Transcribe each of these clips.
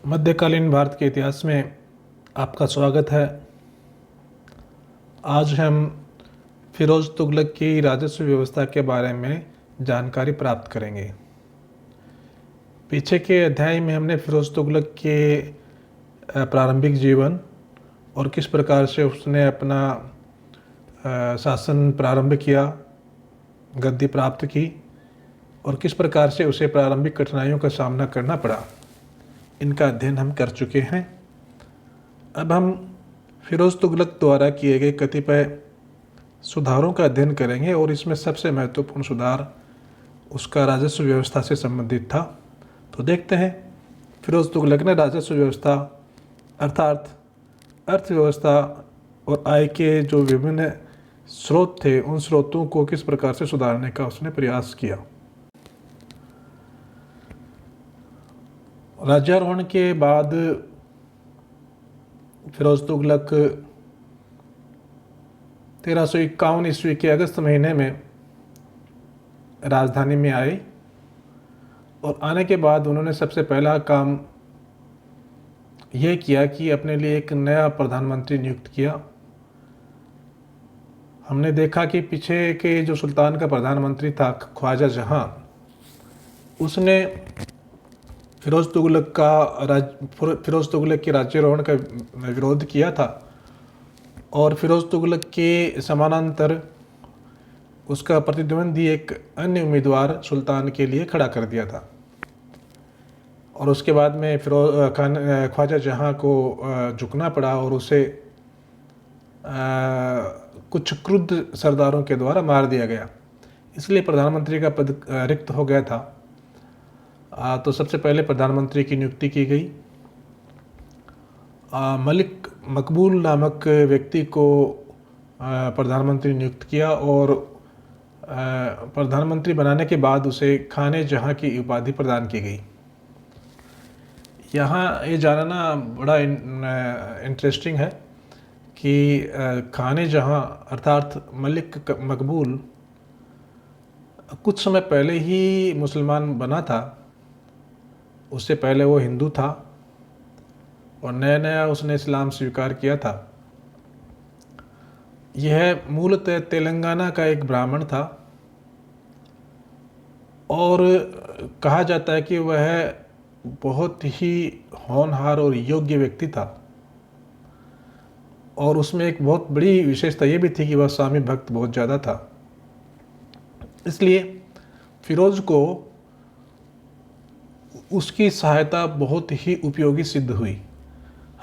मध्यकालीन भारत के इतिहास में आपका स्वागत है। आज हम फिरोज तुगलक की राजस्व व्यवस्था के बारे में जानकारी प्राप्त करेंगे। पीछे के अध्याय में हमने फिरोज तुगलक के प्रारंभिक जीवन और किस प्रकार से उसने अपना शासन प्रारंभ किया, गद्दी प्राप्त की और किस प्रकार से उसे प्रारंभिक कठिनाइयों का सामना करना पड़ा, इनका अध्ययन हम कर चुके हैं। अब हम फिरोज तुगलक द्वारा किए गए कतिपय सुधारों का अध्ययन करेंगे और इसमें सबसे महत्वपूर्ण सुधार उसका राजस्व व्यवस्था से संबंधित था। तो देखते हैं फिरोज तुगलक ने राजस्व व्यवस्था अर्थात अर्थव्यवस्था और आय के जो विभिन्न स्रोत थे उन स्रोतों को किस प्रकार से सुधारने का उसने प्रयास किया। राज्यारोहण के बाद फिरोज तुगलक 1351 ईस्वी के अगस्त महीने में राजधानी में आए और आने के बाद उन्होंने सबसे पहला काम यह किया कि अपने लिए एक नया प्रधानमंत्री नियुक्त किया। हमने देखा कि पीछे के जो सुल्तान का प्रधानमंत्री था ख्वाजा जहां, उसने फिरोज तुगलक के राज्यारोहण का विरोध किया था और फिरोज तुगलक के समानांतर उसका प्रतिद्वंदी एक अन्य उम्मीदवार सुल्तान के लिए खड़ा कर दिया था। और उसके बाद में ख्वाजा जहां को झुकना पड़ा और उसे कुछ क्रुद्ध सरदारों के द्वारा मार दिया गया, इसलिए प्रधानमंत्री का पद रिक्त हो गया था। तो सबसे पहले प्रधानमंत्री की नियुक्ति की गई। मलिक मकबूल नामक व्यक्ति को प्रधानमंत्री नियुक्त किया और प्रधानमंत्री बनाने के बाद उसे खाने जहां की उपाधि प्रदान की गई। यहाँ ये जानना बड़ा इंटरेस्टिंग है कि खाने जहां अर्थात मलिक मकबूल कुछ समय पहले ही मुसलमान बना था। उससे पहले वो हिंदू था और नया नया उसने इस्लाम स्वीकार किया था। यह मूलतः तेलंगाना का एक ब्राह्मण था और कहा जाता है कि वह बहुत ही होनहार और योग्य व्यक्ति था और उसमें एक बहुत बड़ी विशेषता ये भी थी कि वह स्वामी भक्त बहुत ज़्यादा था। इसलिए फिरोज को उसकी सहायता बहुत ही उपयोगी सिद्ध हुई।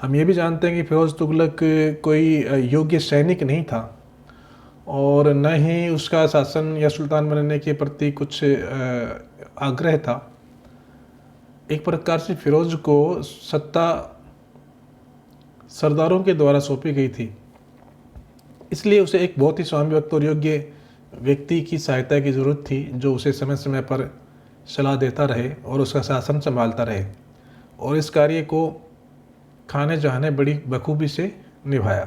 हम ये भी जानते हैं कि फिरोज तुगलक कोई योग्य सैनिक नहीं था और न ही उसका शासन या सुल्तान बनने के प्रति कुछ आग्रह था। एक प्रकार से फिरोज को सत्ता सरदारों के द्वारा सौंपी गई थी, इसलिए उसे एक बहुत ही स्वामी भक्त और योग्य व्यक्ति की सहायता की ज़रूरत थी जो उसे समय समय पर सलाह देता रहे और उसका शासन संभालता रहे। और इस कार्य को खाने जहां ने बड़ी बखूबी से निभाया।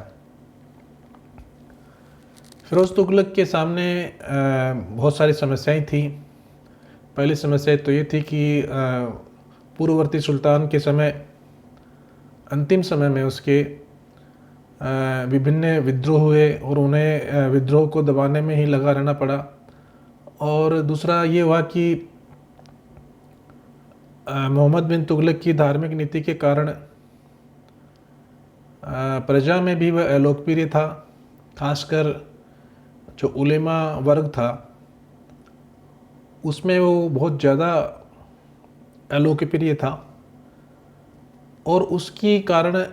फिरोज तुगलक के सामने बहुत सारी समस्याएं थी। पहली समस्या तो ये थी कि पूर्ववर्ती सुल्तान के समय अंतिम समय में उसके विभिन्न विद्रोह हुए और उन्हें विद्रोह को दबाने में ही लगा रहना पड़ा। और दूसरा ये हुआ कि मोहम्मद बिन तुगलक की धार्मिक नीति के कारण प्रजा में भी वह अलोकप्रिय था। खासकर जो उलेमा वर्ग था उसमें वो बहुत ज़्यादा अलोकप्रिय था और उसकी कारण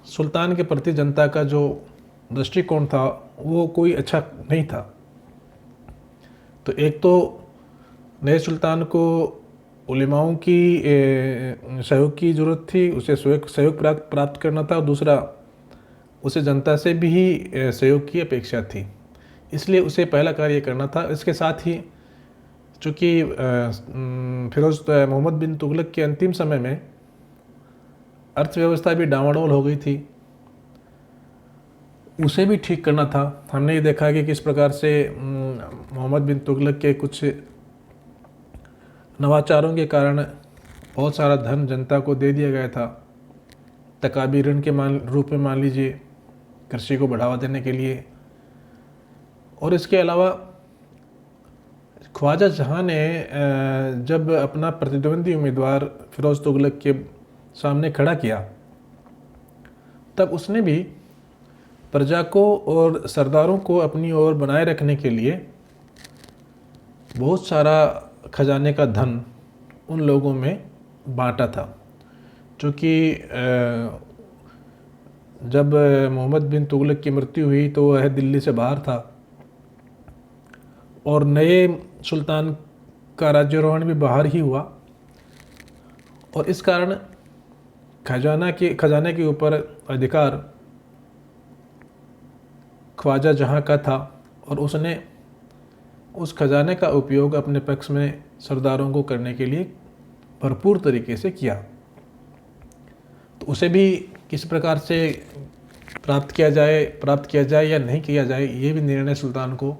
सुल्तान के प्रति जनता का जो दृष्टिकोण था वो कोई अच्छा नहीं था। तो एक तो नए सुल्तान को उलेमाओं की सहयोग की ज़रूरत थी, उसे सहयोग प्राप्त करना था और दूसरा उसे जनता से भी सहयोग की अपेक्षा थी, इसलिए उसे पहला कार्य करना था। इसके साथ ही चूँकि मोहम्मद बिन तुगलक के अंतिम समय में अर्थव्यवस्था भी डामाडोल हो गई थी, उसे भी ठीक करना था। हमने ये देखा कि किस प्रकार से मोहम्मद बिन तुगलक के कुछ नवाचारों के कारण बहुत सारा धन जनता को दे दिया गया था तकाबी ऋण के रूप में मान लीजिए, कृषि को बढ़ावा देने के लिए। और इसके अलावा ख्वाजा जहाँ ने जब अपना प्रतिद्वंदी उम्मीदवार फ़िरोज़ तुगलक के सामने खड़ा किया, तब उसने भी प्रजा को और सरदारों को अपनी ओर बनाए रखने के लिए बहुत सारा खजाने का धन उन लोगों में बांटा था। क्योंकि जब मोहम्मद बिन तुगलक की मृत्यु हुई तो वह दिल्ली से बाहर था और नए सुल्तान का राज्यारोहण भी बाहर ही हुआ, और इस कारण खजाने के ऊपर अधिकार ख्वाजा जहाँ का था, और उसने उस खजाने का उपयोग अपने पक्ष में सरदारों को करने के लिए भरपूर तरीके से किया। तो उसे भी किस प्रकार से प्राप्त किया जाए या नहीं किया जाए, ये भी निर्णय सुल्तान को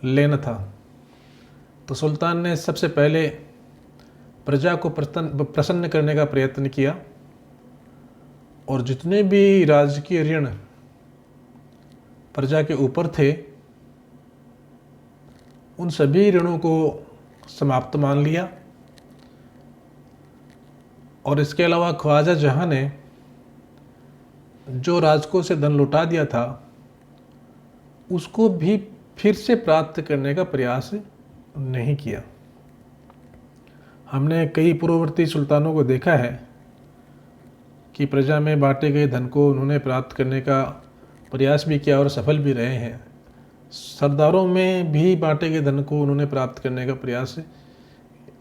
लेना था। तो सुल्तान ने सबसे पहले प्रजा को प्रसन्न करने का प्रयत्न किया, और जितने भी राजकीय ऋण प्रजा के ऊपर थे उन सभी ऋणों को समाप्त मान लिया। और इसके अलावा ख्वाजा जहाँ ने जो राजकों से धन लुटा दिया था उसको भी फिर से प्राप्त करने का प्रयास नहीं किया। हमने कई पूर्ववर्ती सुल्तानों को देखा है कि प्रजा में बांटे गए धन को उन्होंने प्राप्त करने का प्रयास भी किया और सफल भी रहे हैं। सरदारों में भी बांटे गए धन को उन्होंने प्राप्त करने का प्रयास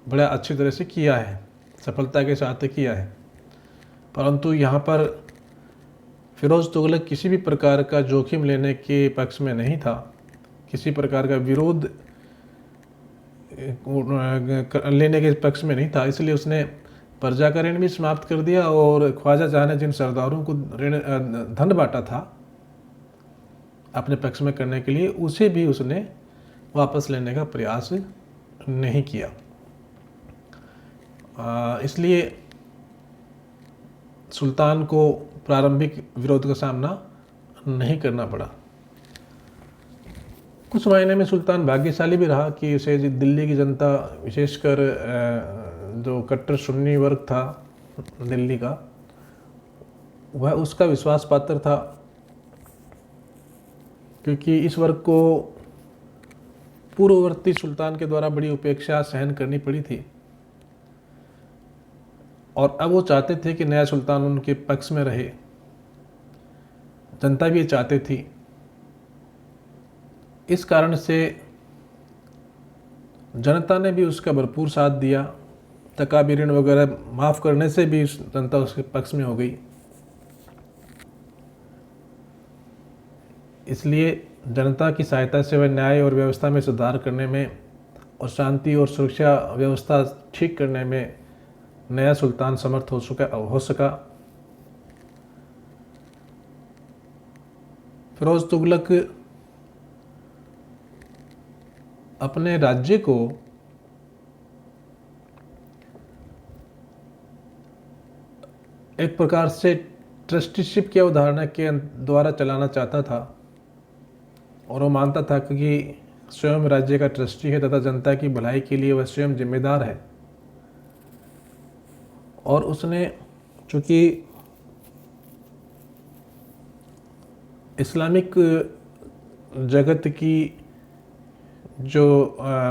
बड़ा अच्छी तरह से किया है, सफलता के साथ किया है। परंतु यहाँ पर फ़िरोज़ तुगलक किसी भी प्रकार का जोखिम लेने के पक्ष में नहीं था, किसी प्रकार का विरोध लेने के पक्ष में नहीं था। इसलिए उसने प्रजा का ऋण भी समाप्त कर दिया, और ख्वाजा जहाँ ने जिन सरदारों को धन बांटा था अपने पक्ष में करने के लिए, उसे भी उसने वापस लेने का प्रयास नहीं किया। इसलिए सुल्तान को प्रारंभिक विरोध का सामना नहीं करना पड़ा। कुछ मायने में सुल्तान भाग्यशाली भी रहा कि उसे दिल्ली की जनता, विशेषकर जो कट्टर सुन्नी वर्ग था दिल्ली का, वह उसका विश्वास पात्र था, क्योंकि इस वर्ग को पूर्ववर्ती सुल्तान के द्वारा बड़ी उपेक्षा सहन करनी पड़ी थी, और अब वो चाहते थे कि नया सुल्तान उनके पक्ष में रहे। जनता भी ये चाहती थी। इस कारण से जनता ने भी उसका भरपूर साथ दिया। तकाबी ऋण वगैरह माफ़ करने से भी जनता उसके पक्ष में हो गई। इसलिए जनता की सहायता से वह न्याय और व्यवस्था में सुधार करने में और शांति और सुरक्षा व्यवस्था ठीक करने में नया सुल्तान समर्थ हो सका। फ़िरोज़ तुगलक अपने राज्य को एक प्रकार से ट्रस्टीशिप की अवधारणा के द्वारा चलाना चाहता था, और वो मानता था कि स्वयं राज्य का ट्रस्टी है तथा जनता की भलाई के लिए वह स्वयं जिम्मेदार है। और उसने चूँकि इस्लामिक जगत की जो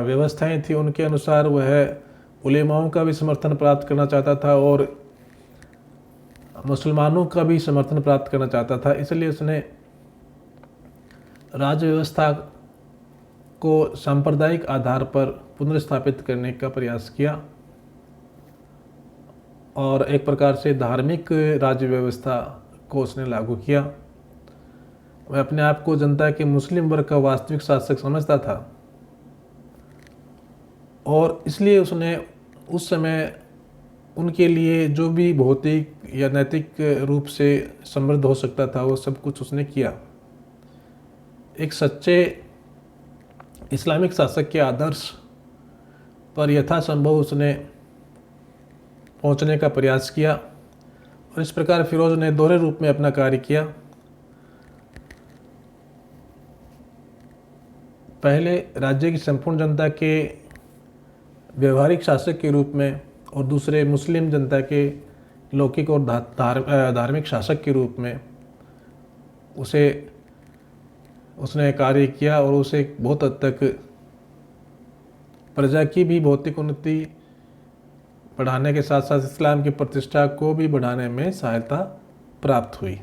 व्यवस्थाएं थी उनके अनुसार वह उलेमाओं का भी समर्थन प्राप्त करना चाहता था और मुसलमानों का भी समर्थन प्राप्त करना चाहता था। इसलिए उसने राज्य व्यवस्था को सांप्रदायिक आधार पर पुनर्स्थापित करने का प्रयास किया, और एक प्रकार से धार्मिक राज्य व्यवस्था को उसने लागू किया। वह अपने आप को जनता के मुस्लिम वर्ग का वास्तविक शासक समझता था, और इसलिए उसने उस समय उनके लिए जो भी भौतिक या नैतिक रूप से समृद्ध हो सकता था वो सब कुछ उसने किया। एक सच्चे इस्लामिक शासक के आदर्श पर यथासंभव उसने पहुंचने का प्रयास किया, और इस प्रकार फिरोज ने दोहरे रूप में अपना कार्य किया। पहले राज्य की संपूर्ण जनता के व्यवहारिक शासक के रूप में और दूसरे मुस्लिम जनता के लौकिक और धार्मिक शासक के रूप में उसने कार्य किया और उसे बहुत हद तक प्रजा की भी भौतिक उन्नति बढ़ाने के साथ साथ इस्लाम की प्रतिष्ठा को भी बढ़ाने में सहायता प्राप्त हुई।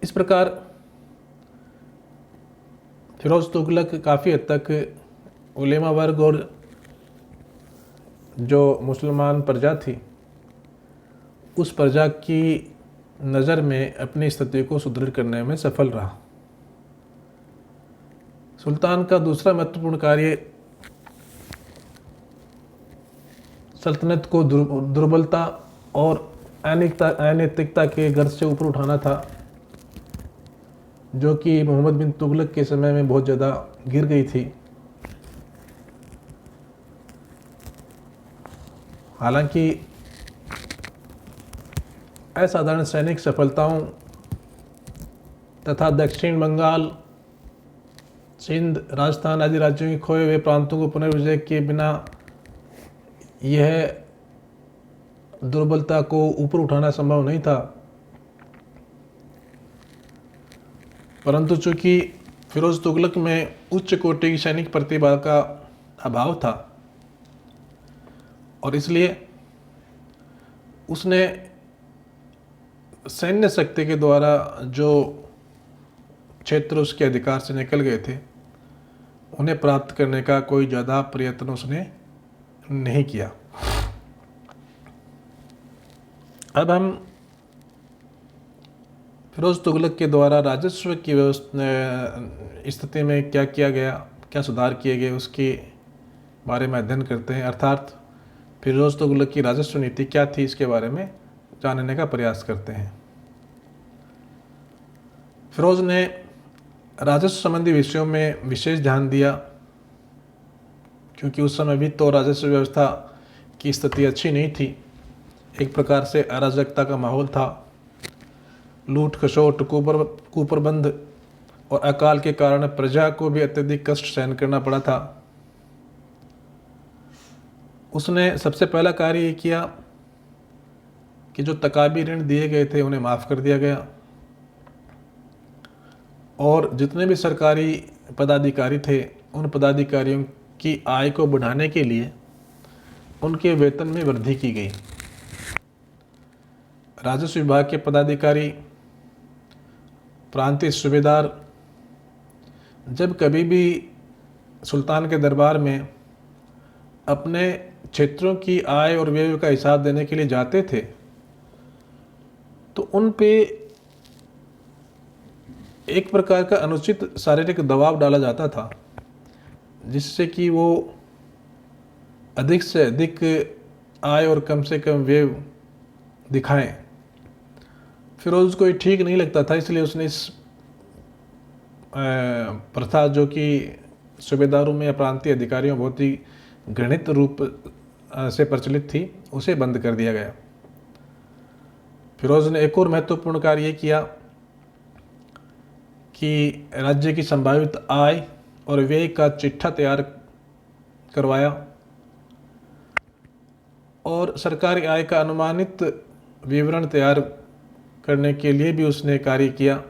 इस प्रकार फिरोज तुगलक काफ़ी हद तक उलेमा वर्ग और जो मुसलमान प्रजा थी उस प्रजा की नज़र में अपनी स्थिति को सुदृढ़ करने में सफल रहा। सुल्तान का दूसरा महत्वपूर्ण कार्य सल्तनत को दुर्बलता और अनैतिकता के गर्ज से ऊपर उठाना था, जो कि मोहम्मद बिन तुगलक के समय में बहुत ज़्यादा गिर गई थी। हालांकि असाधारण सैनिक सफलताओं तथा दक्षिण बंगाल, सिंध, राजस्थान आदि राज्यों के खोए हुए प्रांतों को पुनर्विजय के बिना यह दुर्बलता को ऊपर उठाना संभव नहीं था। परंतु चूंकि फिरोज तुगलक में उच्च कोटि की सैनिक प्रतिभा का अभाव था और इसलिए उसने सैन्य शक्ति के द्वारा जो क्षेत्र उसके अधिकार से निकल गए थे उन्हें प्राप्त करने का कोई ज़्यादा प्रयत्न उसने नहीं किया। अब हम फिरोज तुगलक के द्वारा राजस्व की व्यवस्था स्थिति में क्या किया गया, क्या सुधार किए गए, उसके बारे में अध्ययन करते हैं। अर्थात फिरोज तुगलक की राजस्व नीति क्या थी, इसके बारे में जानने का प्रयास करते हैं। फिरोज ने राजस्व संबंधी विषयों में विशेष ध्यान दिया, क्योंकि उस समय भी तो राजस्व व्यवस्था की स्थिति अच्छी नहीं थी। एक प्रकार से अराजकता का माहौल था। लूट खसोट, कुप्रबंध और अकाल के कारण प्रजा को भी अत्यधिक कष्ट सहन करना पड़ा था। उसने सबसे पहला कार्य ये किया कि जो तकाबी ऋण दिए गए थे उन्हें माफ़ कर दिया गया और जितने भी सरकारी पदाधिकारी थे उन पदाधिकारियों की आय को बढ़ाने के लिए उनके वेतन में वृद्धि की गई। राजस्व विभाग के पदाधिकारी, प्रांतीय सूबेदार जब कभी भी सुल्तान के दरबार में अपने क्षेत्रों की आय और व्यय का हिसाब देने के लिए जाते थे तो उन पे एक प्रकार का अनुचित शारीरिक दबाव डाला जाता था, जिससे कि वो अधिक से अधिक आय और कम से कम व्यय दिखाएं। फिरोज को ये ठीक नहीं लगता था, इसलिए उसने इस प्रथा जो कि सूबेदारों में या प्रांतीय अधिकारियों बहुत ही घृणित रूप से प्रचलित थी, उसे बंद कर दिया गया। फिरोज ने एक और महत्वपूर्ण कार्य ये किया कि राज्य की संभावित आय और व्यय का चिट्ठा तैयार करवाया और सरकारी आय का अनुमानित विवरण तैयार करने के लिए भी उसने कार्य किया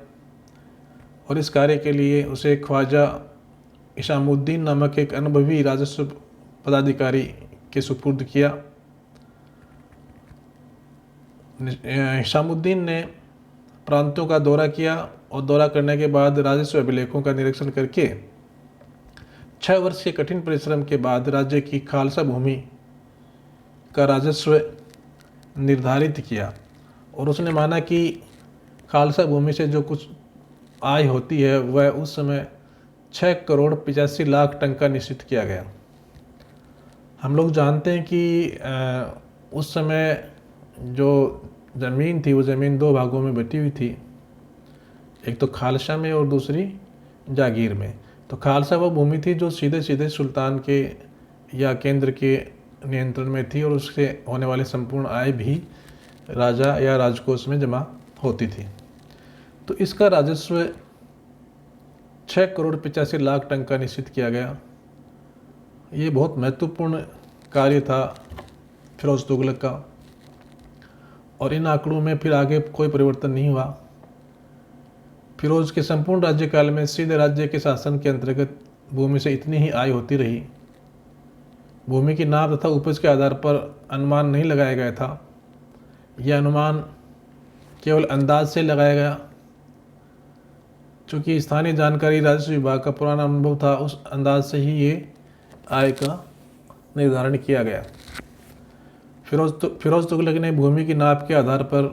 और इस कार्य के लिए उसे ख्वाजा इशामुद्दीन नामक एक अनुभवी राजस्व पदाधिकारी के सुपुर्द किया। इशामुद्दीन ने प्रांतों का दौरा किया और दौरा करने के बाद राजस्व अभिलेखों का निरीक्षण करके 6 वर्ष के कठिन परिश्रम के बाद राज्य की खालसा भूमि का राजस्व निर्धारित किया और उसने माना कि खालसा भूमि से जो कुछ आय होती है वह उस समय 6 करोड़ 85 लाख टन का निश्चित किया गया। हम लोग जानते हैं कि उस समय जो ज़मीन थी वो ज़मीन 2 भागों में बटी हुई थी, एक तो खालसा में और दूसरी जागीर में। तो खालसा वो भूमि थी जो सीधे सीधे सुल्तान के या केंद्र के नियंत्रण में थी और उससे होने वाले संपूर्ण आय भी राजा या राजकोष में जमा होती थी। तो इसका राजस्व 6 करोड़ 85 लाख टन का निश्चित किया गया। ये बहुत महत्वपूर्ण कार्य था फिरोज तुगलक का, और इन आंकड़ों में फिर आगे कोई परिवर्तन नहीं हुआ। फिरोज के संपूर्ण राज्यकाल में सीधे राज्य के शासन के अंतर्गत भूमि से इतनी ही आय होती रही। भूमि की नाप तथा उपज के आधार पर अनुमान नहीं लगाया गया था। यह अनुमान केवल अंदाज से लगाया गया। चूँकि स्थानीय जानकारी राजस्व विभाग का पुराना अनुभव था, उस अंदाज से ही ये आय का निर्धारण किया गया। फिरोज तुगलक ने भूमि की नाप के आधार पर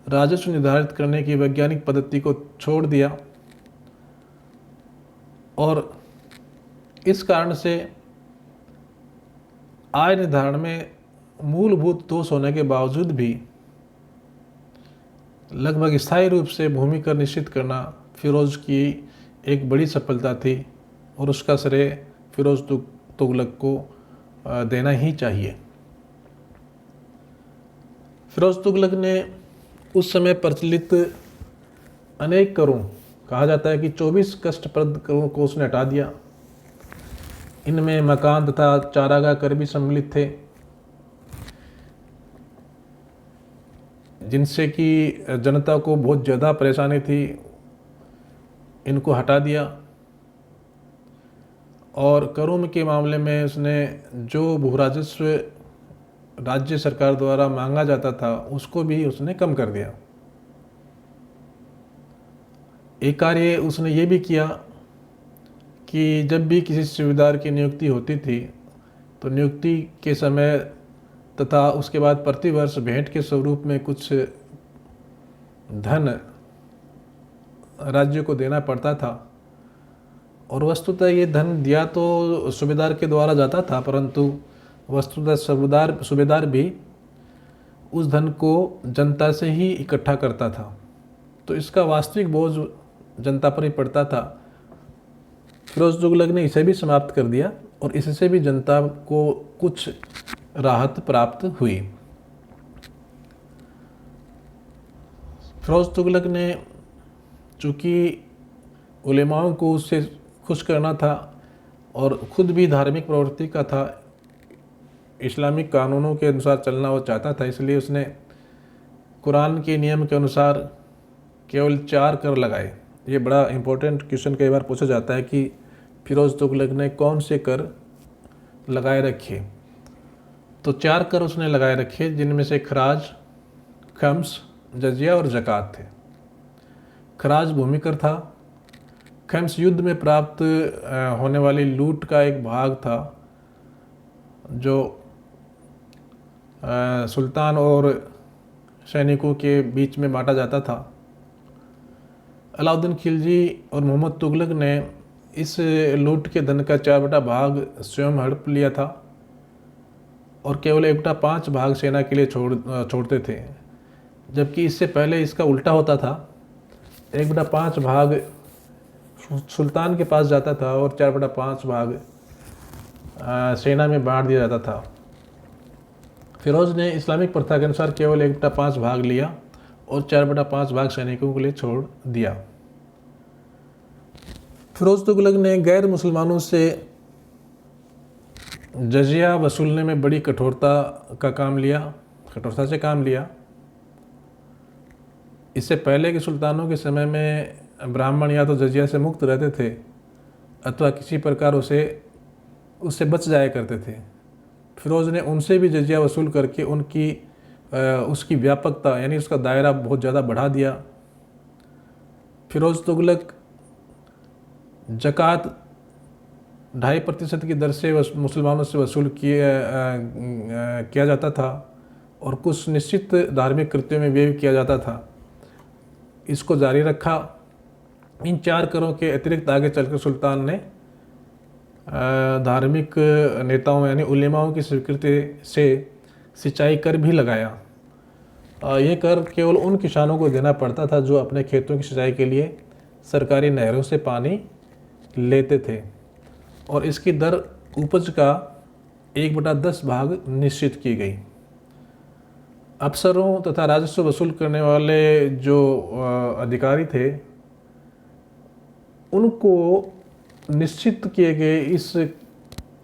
राजस्व निर्धारित करने की वैज्ञानिक पद्धति को छोड़ दिया, और इस कारण से आय निर्धारण में मूलभूत दोष होने के बावजूद भी लगभग स्थायी रूप से भूमि कर निश्चित करना फिरोज की एक बड़ी सफलता थी, और उसका श्रेय फिरोज तुगलक को देना ही चाहिए। फिरोज तुगलक ने उस समय प्रचलित अनेक करों, कहा जाता है कि 24 कष्टप्रद करों को उसने हटा दिया। इनमें मकान तथा चारागाह कर भी सम्मिलित थे, जिनसे कि जनता को बहुत ज़्यादा परेशानी थी। इनको हटा दिया, और करों के मामले में उसने जो भू राजस्व राज्य सरकार द्वारा मांगा जाता था उसको भी उसने कम कर दिया। एक कार्य उसने ये भी किया कि जब भी किसी सूबेदार की नियुक्ति होती थी तो नियुक्ति के समय तथा उसके बाद प्रतिवर्ष भेंट के स्वरूप में कुछ धन राज्य को देना पड़ता था। और वस्तुतः ये धन दिया तो सूबेदार के द्वारा जाता था, परंतु वस्तुतः सूबेदार भी उस धन को जनता से ही इकट्ठा करता था, तो इसका वास्तविक बोझ जनता पर ही पड़ता था। फिरोज तुगलक ने इसे भी समाप्त कर दिया, और इससे भी जनता को कुछ राहत प्राप्त हुई। फिरोज तुगलक ने चूँकि उलेमाओं को उससे खुश करना था और खुद भी धार्मिक प्रवृत्ति का था, इस्लामिक कानूनों के अनुसार चलना वो चाहता था, इसलिए उसने कुरान के नियम के अनुसार केवल 4 कर लगाए। ये बड़ा इम्पोर्टेंट क्वेश्चन कई बार पूछा जाता है कि फिरोज तुगलक ने कौन से कर लगाए रखे। तो 4 कर उसने लगाए रखे, जिनमें से खराज, खम्स, जजिया और ज़कात थे। खराज भूमि कर था। खम्स युद्ध में प्राप्त होने वाली लूट का एक भाग था, जो सुल्तान और सैनिकों के बीच में बांटा जाता था। अलाउद्दीन खिलजी और मोहम्मद तुगलक ने इस लूट के धन का 4 भाग स्वयं हड़प लिया था, और केवल 1/5 भाग सेना के लिए छोड़ते थे, जबकि इससे पहले इसका उल्टा होता था। 1/5 भाग सुल्तान के पास जाता था और 4/5 भाग सेना में बांट दिया जाता था। फिरोज ने इस्लामिक प्रथा के अनुसार केवल 1/5 भाग लिया और 4/5 भाग सैनिकों के लिए छोड़ दिया। फिरोज तुगलक ने गैर मुसलमानों से जजिया वसूलने में बड़ी कठोरता से काम लिया। इससे पहले के सुल्तानों के समय में ब्राह्मण या तो जजिया से मुक्त रहते थे अथवा किसी प्रकार उससे बच जाया करते थे। फिरोज ने उनसे भी जजिया वसूल करके उसकी व्यापकता यानी उसका दायरा बहुत ज़्यादा बढ़ा दिया। फिरोज तुगलक ज़कात 2.5% की दर से मुसलमानों से वसूल किया जाता था, और कुछ निश्चित धार्मिक कृत्यों में व्यय किया जाता था। इसको जारी रखा। इन 4 करों के अतिरिक्त आगे चलकर सुल्तान ने धार्मिक नेताओं यानी उलेमाओं की स्वीकृति से सिंचाई कर भी लगाया। ये कर केवल उन किसानों को देना पड़ता था जो अपने खेतों की सिंचाई के लिए सरकारी नहरों से पानी लेते थे, और इसकी दर उपज का 1/10 भाग निश्चित की गई। अफसरों तथा राजस्व वसूल करने वाले जो अधिकारी थे, उनको निश्चित किए गए इस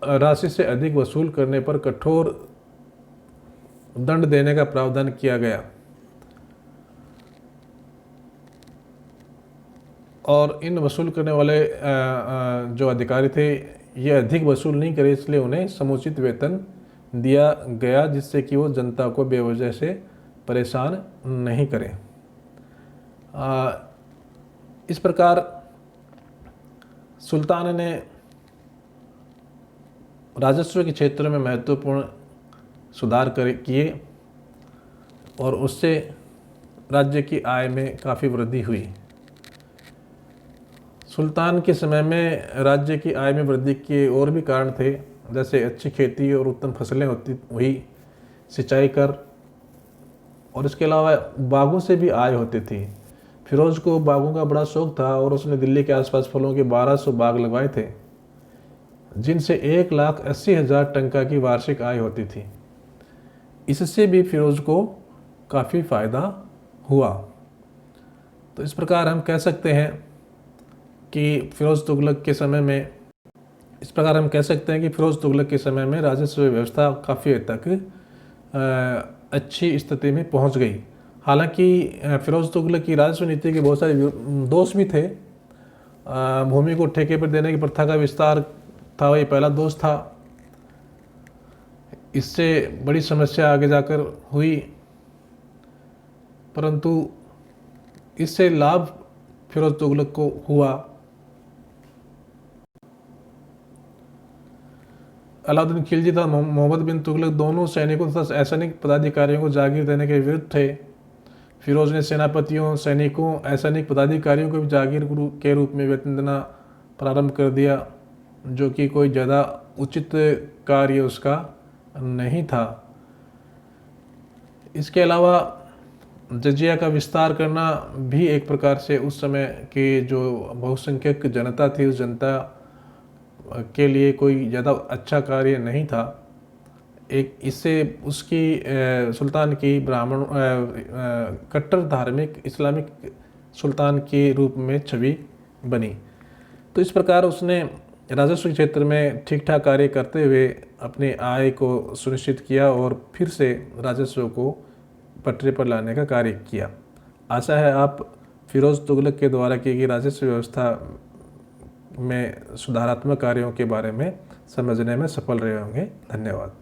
राशि से अधिक वसूल करने पर कठोर दंड देने का प्रावधान किया गया। और इन वसूल करने वाले जो अधिकारी थे, ये अधिक वसूल नहीं करे, इसलिए उन्हें समुचित वेतन दिया गया, जिससे कि वो जनता को बेवजह से परेशान नहीं करें। इस प्रकार सुल्तान ने राजस्व के क्षेत्र में महत्वपूर्ण सुधार किए और उससे राज्य की आय में काफ़ी वृद्धि हुई। सुल्तान के समय में राज्य की आय में वृद्धि के और भी कारण थे, जैसे अच्छी खेती और उत्तम फसलें हुई, सिंचाई कर, और इसके अलावा बागों से भी आय होती थी। फिरोज को बागों का बड़ा शौक था और उसने दिल्ली के आसपास फलों के 1200 बाग लगवाए थे, जिनसे 1,80,000 टंका की वार्षिक आय होती थी। इससे भी फिरोज को काफ़ी फ़ायदा हुआ। तो इस प्रकार हम कह सकते हैं कि फिरोज तुगलक के समय में राजस्व व्यवस्था काफ़ी हद तक अच्छी स्थिति में पहुंच गई। हालांकि फिरोज तुगलक की राजस्व नीति के बहुत सारे दोष भी थे। भूमि को ठेके पर देने की प्रथा का विस्तार था, वही पहला दोष था। इससे बड़ी समस्या आगे जाकर हुई, परंतु इससे लाभ फिरोज तुगलक को हुआ। अलाउद्दीन खिलजी तथा मोहम्मद बिन तुगलक दोनों सैनिकों तथा असैनिक पदाधिकारियों को जागीर देने के विरुद्ध थे। फिरोज ने सेनापतियों, सैनिकों, असैनिक पदाधिकारियों को भी जागीर के रूप में वेतन देना प्रारंभ कर दिया, जो कि कोई ज़्यादा उचित कार्य उसका नहीं था। इसके अलावा जजिया का विस्तार करना भी एक प्रकार से उस समय की जो बहुसंख्यक जनता थी, उस जनता के लिए कोई ज़्यादा अच्छा कार्य नहीं था। इससे उसकी सुल्तान की ब्राह्मण कट्टर धार्मिक इस्लामिक सुल्तान के रूप में छवि बनी। तो इस प्रकार उसने राजस्व क्षेत्र में ठीक ठाक कार्य करते हुए अपनी आय को सुनिश्चित किया और फिर से राजस्व को पटरी पर लाने का कार्य किया। आशा है आप फिरोज तुगलक के द्वारा की गई राजस्व व्यवस्था में सुधारात्मक कार्यों के बारे में समझने में सफल रहे होंगे। धन्यवाद।